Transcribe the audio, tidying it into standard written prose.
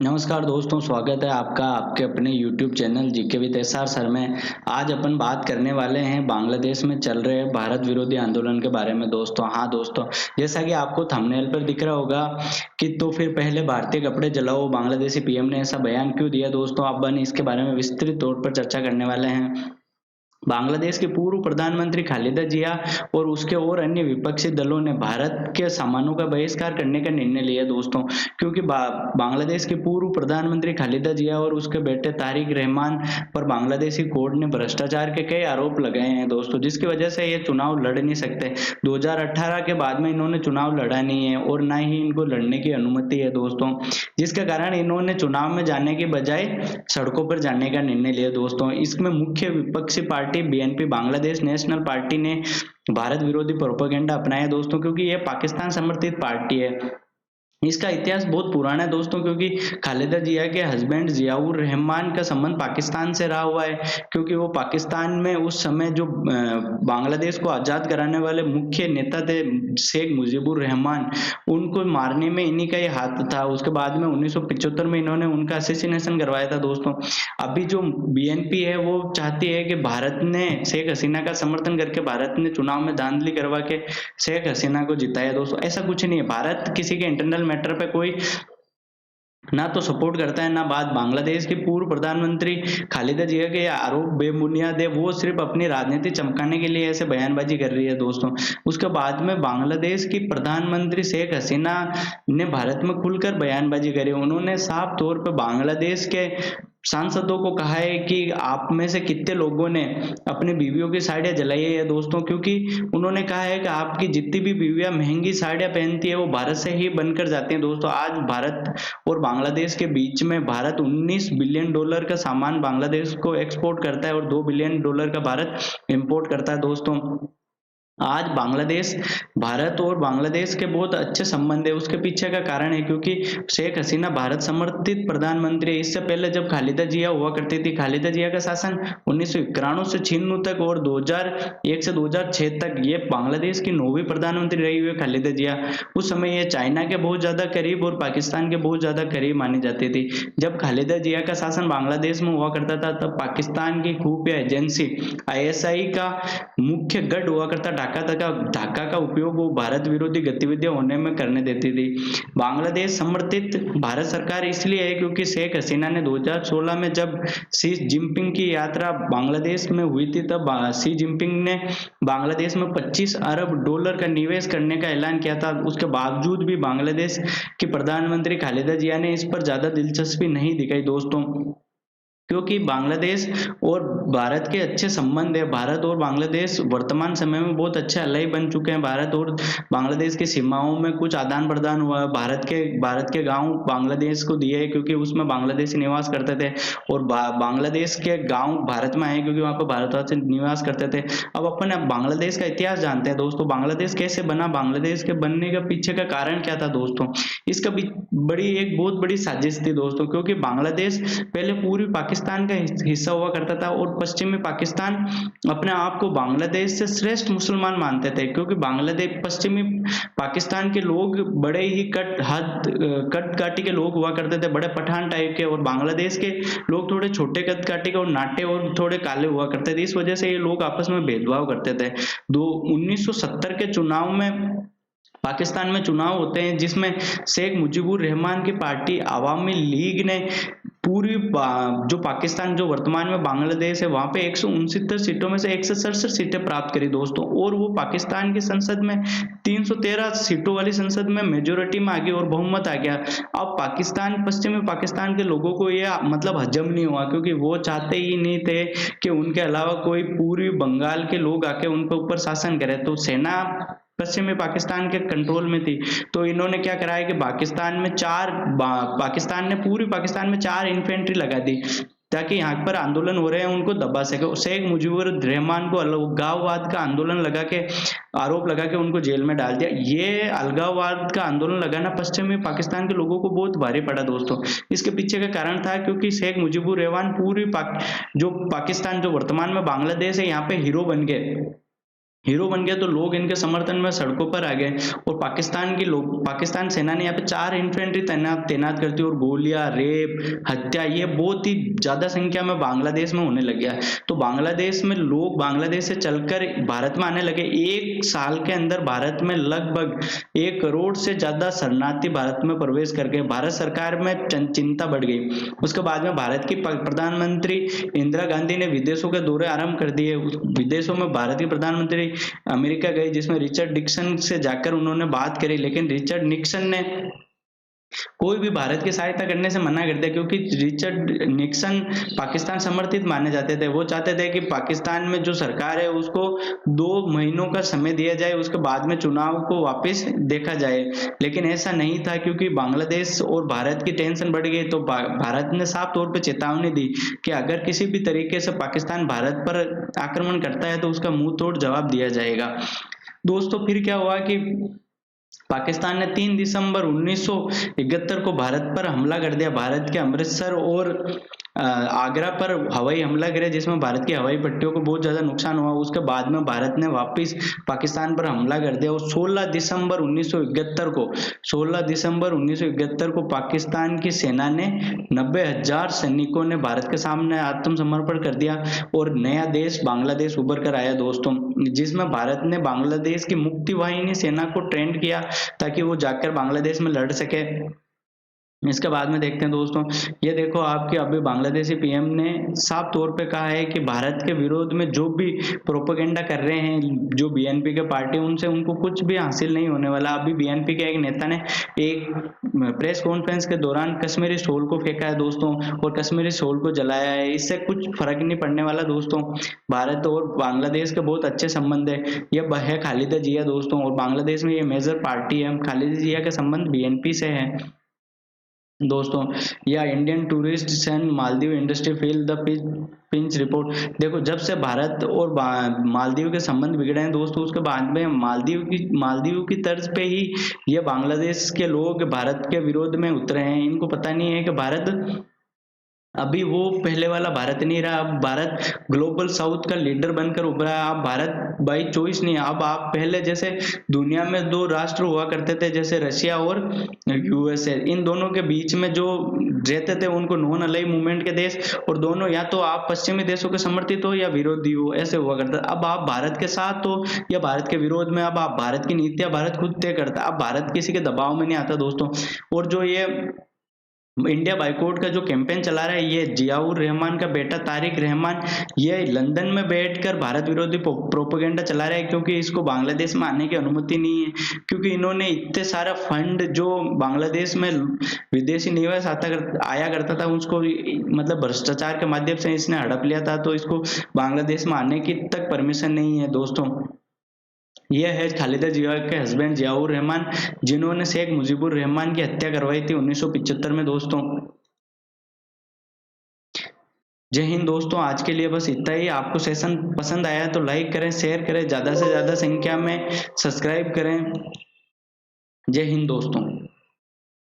नमस्कार दोस्तों, स्वागत है आपका आपके अपने YouTube channel GK with SR sir में। आज अपन बात करने वाले हैं बांग्लादेश में चल रहे भारत विरोधी आंदोलन के बारे में दोस्तों। हाँ दोस्तों, जैसा कि आपको थंबनेल पर दिख रहा होगा कि तो फिर पहले भारतीय कपड़े जलाओ, बांग्लादेशी पीएम ने ऐसा बयान क्यों दिया दोस्तों। अपन इसके बारे में विस्तृत तौर पर चर्चा करने वाले हैं। बांग्लादेश के पूर्व प्रधानमंत्री खालिदा जिया और उसके और अन्य विपक्षी दलों ने भारत के सामानों का बहिष्कार करने का निर्णय लिया दोस्तों, क्योंकि बांग्लादेश के पूर्व प्रधानमंत्री खालिदा जिया और उसके बेटे तारिक रहमान पर बांग्लादेशी कोर्ट ने भ्रष्टाचार के कई आरोप लगाए हैं दोस्तों, जिसकी वजह से ये चुनाव लड़ नहीं सकते। 2018 के बाद में इन्होंने चुनाव लड़ा नहीं है और ना ही इनको लड़ने की अनुमति है दोस्तों, जिसके कारण इन्होंने चुनाव में जाने के बजाय सड़कों पर जाने का निर्णय लिया दोस्तों। इसमें मुख्य विपक्षी party BNP Bangladesh national party ने भारत विरोधी प्रोपेगेंडा अपनाया दोस्तों, क्योंकि यह पाकिस्तान समर्थित पार्टी है। इसका इतिहास बहुत पुराना है दोस्तों, क्योंकि खालिदा जिया के हस्बैंड जियाउर रहमान का संबंध पाकिस्तान से रहा हुआ है, क्योंकि वो पाकिस्तान में उस समय जो बांग्लादेश को आजाद कराने वाले मुख्य नेता थे शेख मुजीबुर रहमान, उनको मारने में इन्हीं का ही हाथ था। उसके बाद में 1975 में इन्होंने उनका असैसिनेशन करवाया था दोस्तों। अभी जो बीएनपी है वो चाहती है कि भारत ने शेख हसीना का समर्थन करके भारत ने चुनाव में धांधली करवा के शेख हसीना को जिताया दोस्तों। ऐसा कुछ नहीं है, भारत किसी के इंटरनल मैटर पे कोई ना तो सपोर्ट करता है ना बात। बांग्लादेश के पूर्व प्रधानमंत्री खालिदा जिया के आरोप बेबुनियाद है, वो सिर्फ अपनी राजनीति चमकाने के लिए ऐसे बयानबाजी कर रही है दोस्तों। उसके बाद में बांग्लादेश की प्रधानमंत्री शेख हसीना ने भारत में खुलकर बयानबाजी करी। उन्होंने साफ तौर पर बांग्लादेश के सांसदों को कहा है कि आप में से कितने लोगों ने अपनी बीवियों की साड़ियां जलाई है दोस्तों, क्योंकि उन्होंने कहा है कि आपकी जितनी भी बीवियां महंगी साड़ियां पहनती है वो भारत से ही बनकर जाती हैं दोस्तों। आज भारत और बांग्लादेश के बीच में भारत 19 बिलियन डॉलर का सामान बांग्लादेश को एक्सपोर्ट करता है और 2 बिलियन डॉलर का भारत इंपोर्ट करता है दोस्तों। आज बांग्लादेश भारत और बांग्लादेश के बहुत अच्छे संबंध है, उसके पीछे का कारण है क्योंकि शेख हसीना भारत समर्थित प्रधानमंत्री है। इससे पहले जब खालिदा जिया हुआ करती थी, खालिदा जिया का शासन 1991 से 96 तक और 2001 से 2006 तक ये बांग्लादेश की 9वीं प्रधानमंत्री रही हुई है खालिदा जिया। उस समय ये चाइना के बहुत ज्यादा करीब और पाकिस्तान के बहुत ज्यादा करीब मानी जाती थी। जब खालिदा जिया का शासन बांग्लादेश में हुआ करता था तब पाकिस्तान की खुफिया एजेंसी आईएसआई का मुख्य गढ़ हुआ करता ढाका का उपयोग वो भारत विरोधी गतिविधियां होने में करने देती थी। बांग्लादेश समर्थित भारत सरकार इसलिए है क्योंकि शेख हसीना ने 2016 में जब शी जिनपिंग की यात्रा बांग्लादेश में हुई थी, तब शी जिनपिंग ने बांग्लादेश में 25 अरब डॉलर का निवेश करने का ऐलान किया था। उसके बावजूद भी बांग्लादेश की प्रधानमंत्री खालिदा जिया ने इस पर ज्यादा दिलचस्पी नहीं दिखाई दोस्तों, क्योंकि बांग्लादेश और भारत के अच्छे संबंध है। भारत और बांग्लादेश वर्तमान समय में बहुत अच्छे अलाई बन चुके हैं। भारत और बांग्लादेश की सीमाओं में कुछ आदान प्रदान हुआ है। भारत के गांव बांग्लादेश को दिए क्योंकि उसमें बांग्लादेशी निवास करते थे, और बांग्लादेश के गांव भारत में आए क्योंकि वहां पर भारतवासी निवास करते थे। अब अपन बांग्लादेश का इतिहास जानते हैं दोस्तों। बांग्लादेश कैसे बना, बांग्लादेश के बनने के पीछे का कारण क्या था दोस्तों। इसका एक बहुत बड़ी साजिश थी दोस्तों, क्योंकि बांग्लादेश पहले पूर्वी पाकिस्तान का हिस्सा हुआ करता था और पश्चिमी पाकिस्तान अपने आप को बांग्लादेश से श्रेष्ठ मुसलमान मानते थे, क्योंकि बांग्लादेश पश्चिमी पाकिस्तान के लोग बड़े ही कद काटी के लोग हुआ करते थे, बड़े पठान टाइप के, और बांग्लादेश के लोग थोड़े छोटे कद काटी के और नाटे और थोड़े काले हुआ करते थे। इस वजह से ये लोग आपस में भेदभाव करते थे। 1970 के चुनाव में पाकिस्तान में चुनाव होते हैं जिसमें शेख मुजीबुर रहमान की पार्टी अवामी लीग ने पूरी जो पाकिस्तान जो वर्तमान में बांग्लादेश है वहां पे 169 सीटों में से 167 सीटें प्राप्त करी दोस्तों, और वो पाकिस्तान की संसद में 313 सीटों वाली संसद में मेजोरिटी में आ गई और बहुमत आ गया। अब पश्चिमी पाकिस्तान के लोगों को ये मतलब हजम नहीं हुआ, क्योंकि वो चाहते ही नहीं थे कि उनके अलावा कोई पूर्वी बंगाल के लोग आके उनके ऊपर शासन करे। तो सेना पश्चिमी पाकिस्तान के कंट्रोल में थी, तो इन्होंने क्या करा है कि पाकिस्तान ने पूरी पाकिस्तान में 4 इन्फेंट्री लगा दी ताकि यहाँ पर आंदोलन हो रहे हैं उनको दबा सके। शेख मुजीबुर रहमान को अलगाववाद का आंदोलन लगा के आरोप लगा के उनको जेल में डाल दिया। ये अलगाववाद का आंदोलन लगाना पश्चिमी पाकिस्तान के लोगों को बहुत भारी पड़ा दोस्तों। इसके पीछे का कारण था क्योंकि शेख मुजीबुर रहमान जो पाकिस्तान जो वर्तमान में बांग्लादेश है यहाँ पे हीरो बन गए, तो लोग इनके समर्थन में सड़कों पर आ गए, और पाकिस्तान की पाकिस्तान सेना ने यहाँ पे 4 इन्फेंट्री तैनात करती है और गोलियां, रेप, हत्या ये बहुत ही ज्यादा संख्या में बांग्लादेश में होने लग गया। तो बांग्लादेश में लोग बांग्लादेश से चलकर भारत में आने लगे। एक साल के अंदर भारत में लगभग 1 करोड़ से ज्यादा शरणार्थी भारत में प्रवेश करके भारत सरकार में चिंता बढ़ गई। उसके बाद में भारत की प्रधानमंत्री इंदिरा गांधी ने विदेशों के दौरे आरंभ कर दिए। विदेशों में भारत के प्रधानमंत्री अमेरिका गए, जिसमें रिचर्ड निक्सन से जाकर उन्होंने बात करी, लेकिन रिचर्ड निक्सन ने कोई भी भारत की सहायता करने से मना कर दिया, क्योंकि रिचर्ड निक्सन पाकिस्तान समर्थित माने जाते थे। वो चाहते थे कि पाकिस्तान में जो सरकार है उसको 2 महीनों का समय दिया जाए, उसके बाद में चुनाव को वापस देखा जाए। लेकिन ऐसा नहीं था, क्योंकि बांग्लादेश और भारत की टेंशन बढ़ गई। तो भारत ने साफ तौर पर चेतावनी दी कि अगर किसी भी तरीके से पाकिस्तान भारत पर आक्रमण करता है तो उसका मुंह तोड़ जवाब दिया जाएगा। दोस्तों फिर क्या हुआ कि पाकिस्तान ने 3 दिसंबर 1971 को भारत पर हमला कर दिया। भारत के अमृतसर और आगरा पर हवाई हमला करे, जिसमें भारत की हवाई पट्टियों को बहुत ज्यादा नुकसान हुआ। उसके बाद में भारत ने वापस पाकिस्तान पर हमला कर दिया और 16 दिसंबर 1971 को पाकिस्तान की सेना ने 90,000 सैनिकों ने भारत के सामने आत्मसमर्पण कर दिया और नया देश बांग्लादेश उभर कर आया दोस्तों, जिसमें भारत ने बांग्लादेश की मुक्ति वाहिनी सेना को ट्रेंड किया ताकि वो जाकर बांग्लादेश में लड़ सके। इसके बाद में देखते हैं दोस्तों, ये देखो आपके अभी बांग्लादेशी पीएम ने साफ तौर पे कहा है कि भारत के विरोध में जो भी प्रोपेगेंडा कर रहे हैं जो बीएनपी के पार्टी, उनसे उनको कुछ भी हासिल नहीं होने वाला। अभी बीएनपी के एक नेता ने एक प्रेस कॉन्फ्रेंस के दौरान कश्मीरी शॉल को फेंका है दोस्तों, और कश्मीरी शॉल को जलाया है। इससे कुछ फर्क नहीं पड़ने वाला दोस्तों। भारत और बांग्लादेश के बहुत अच्छे संबंध है। यह है खालिदा जिया दोस्तों, और बांग्लादेश में ये मेजर पार्टी है। खालिदा जिया के संबंध बीएनपी से है दोस्तों। या Indian tourist and Maldives industry feel the pinch report. देखो जब से भारत और मालदीव के संबंध बिगड़े हैं दोस्तों, उसके बाद में मालदीव की तर्ज पे ही ये बांग्लादेश के लोग भारत के विरोध में उतरे हैं। इनको पता नहीं है कि भारत अभी वो पहले वाला भारत नहीं रहा। अब भारत ग्लोबल साउथ का लीडर बनकर उभरा है। अब भारत बाई चॉइस नहीं है। अब आप पहले जैसे दुनिया में 2 राष्ट्र हुआ करते थे, जैसे रशिया और यूएसए, इन दोनों के बीच में जो रहते थे उनको नॉन अलाइव मूवमेंट के देश, और दोनों या तो आप पश्चिमी देशों के समर्थित हो या विरोधी हो, ऐसे हुआ करता। अब आप भारत के साथ हो या भारत के विरोध में। अब आप भारत की नीतियां भारत खुद तय करता है। अब भारत किसी के दबाव में नहीं आता दोस्तों। और जो ये इंडिया बाइकआउट का जो कैंपेन चला रहा है, ये जियाउर रहमान का बेटा तारिक रहमान ये लंदन में बैठकर भारत विरोधी प्रोपेगेंडा चला रहा है, क्योंकि इसको बांग्लादेश में आने की अनुमति नहीं है। क्योंकि इन्होंने इतने सारा फंड जो बांग्लादेश में विदेशी निवेश आया करता था, उसको मतलब भ्रष्टाचार के माध्यम से इसने हड़प लिया था। तो इसको बांग्लादेश में आने की तक परमिशन नहीं है दोस्तों। यह है खालिदा जिया के हस्बैंड जियाउर रहमान, जिन्होंने शेख मुजीबुर रहमान की हत्या करवाई थी 1975 में दोस्तों। जय हिंद दोस्तों, आज के लिए बस इतना ही। आपको सेशन पसंद आया तो लाइक करें, शेयर करें, ज्यादा से ज्यादा संख्या में सब्सक्राइब करें। जय हिंद दोस्तों।